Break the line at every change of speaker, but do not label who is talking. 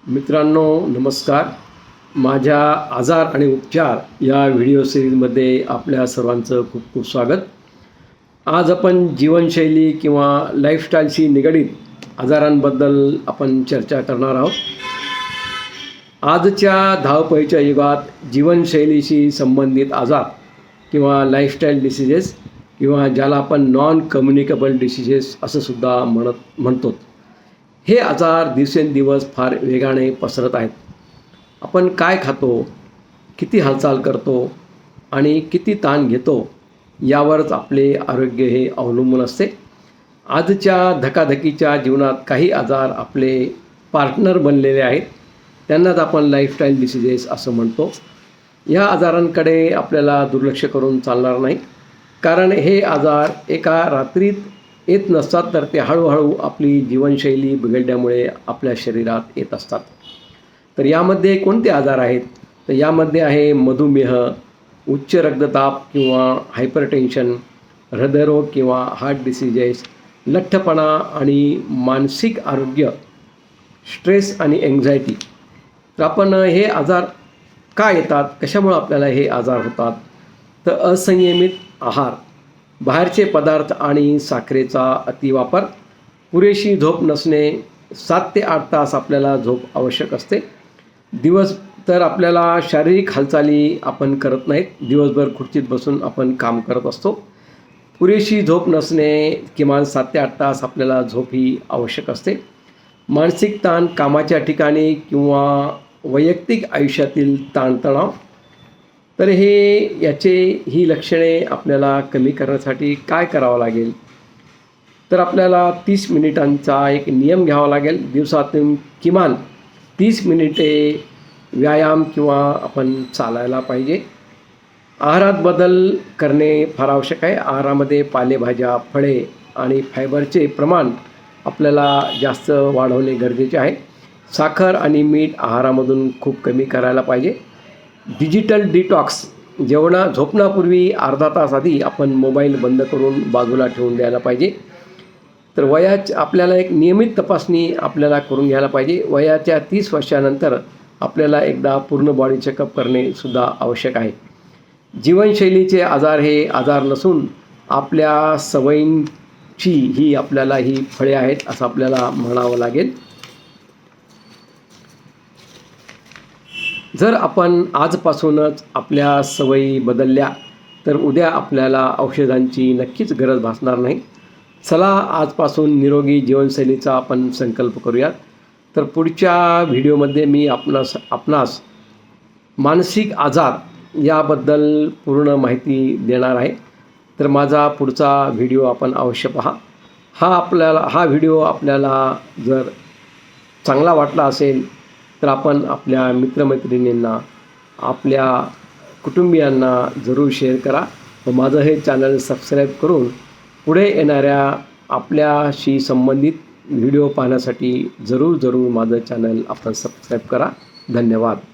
मित्रांनो नमस्कार. माझ्या आजार आणि उपचार या व्हिडिओ सिरीजमध्ये आपल्या सर्वांचं खूप खूप स्वागत. आज आपण जीवनशैली किंवा लाईफस्टाईलशी निगडीत आजारांबद्दल आपण चर्चा करणार आहोत. आजच्या धावपळीच्या युगात जीवनशैलीशी संबंधित आजार किंवा लाईफस्टाईल डिसीजेस किंवा ज्याला आपण नॉन कम्युनिकेबल डिसीजेस असं सुद्धा म्हणतो, हे आजार दिवसेंदिवस फार वेगाने पसरत आहेत. आपण काय खातो, किती हालचाल करतो आणि किती ताण घेतो यावरच आपले आरोग्य हे अवलंबून असते. आजच्या धकाधकीच्या जीवनात काही आजार आपले पार्टनर बनलेले आहेत, त्यांनाच आपण लाईफस्टाईल डिसीजेस असं म्हणतो. या आजारांकडे आपल्याला दुर्लक्ष करून चालणार नाही, कारण हे आजार एका रात्रीत येत नसतात, तर ते हळूहळू आपली जीवनशैली बिघडल्यामुळे आपल्या शरीरात येत असतात. तर यामध्ये कोणते आजार आहेत? तर यामध्ये आहे मधुमेह, उच्च रक्तदाब किंवा हायपरटेन्शन, हृदयरोग किंवा हार्ट डिसीजेस, लठ्ठपणा आणि मानसिक आरोग्य, स्ट्रेस आणि एन्झायटी. तर आपण हे आजार का येतात, कशामुळे आपल्याला हे आजार होतात? तर असंयमित आहार, बाहेरचे पदार्थ आणि साखरेचा अतिवापर, पुरेशी झोप नसणे. 7 ते 8 तास आपल्याला झोप आवश्यक असते. दिवस तर आपल्याला शारीरिक हालचाली आपण करत नाहीत, दिवसभर खुर्चीत बसून आपण काम करत असतो. पुरेशी झोप नसणे, किमान 7 ते 8 तास आपल्याला झोप ही आवश्यक असते. मानसिक ताण, कामाच्या ठिकाणी किंवा वैयक्तिक आयुष्यातील ताणतणाव. तर ही लक्षणे आपल्याला कमी करण्यासाठी काय करावं लागेल? तर आपल्याला 30 मिनिटांचा एक नियम घ्यावा लागेल. दिवसातून किमान 30 मिनिटे व्यायाम किंवा आपण चालायला पाहिजे. आहारात बदल करणे फार आवश्यक आहे. आहारामध्ये पालेभाज्या, फळे आणि फायबरचे प्रमाण आपल्याला जास्त वाढवणे गरजेचे आहे. साखर आणि मीठ आहारामधून खूप कमी करायला पाहिजे. डिजिटल डिटॉक्स, झोपण्यापूर्वी अर्धा तास आधी आपण मोबाईल बंद करून बाजूला ठेवून द्यायला पाहिजे. तर आपल्याला एक नियमित तपासणी आपल्याला करून घ्यायला पाहिजे. वयाच्या 30 वर्षानंतर आपल्याला एकदा पूर्ण बॉडी चेकअप करणे सुद्धा आवश्यक आहे. जीवनशैलीचे आजार हे आजार नसून आपल्या सवयींची ही फळे आहेत असं आपल्याला म्हणावं लागेल. जर आपण आजपासूनच आपल्या सवयी बदलल्या तर उद्या आपल्याला औषधांची नक्कीच गरज भासणार नाही. चला आजपासून निरोगी जीवनशैलीचा आपण संकल्प करूयात. तर पुढच्या व्हिडिओमध्ये मी आपणास मानसिक आजार याबद्दल पूर्ण माहिती देणार आहे. तर माझा पुढचा व्हिडिओ आपण अवश्य पहा. हा व्हिडिओ आपल्याला जर चांगला वाटला असेल तर आपण आपल्या मित्रमैत्रिणींना, आपल्या कुटुंबियांना जरूर शेअर करा व माझं हे चॅनल सबस्क्राईब करून पुढे येणाऱ्या आपल्याशी संबंधित व्हिडिओ पाहण्यासाठी जरूर माझं चॅनल आपण सबस्क्राईब करा. धन्यवाद.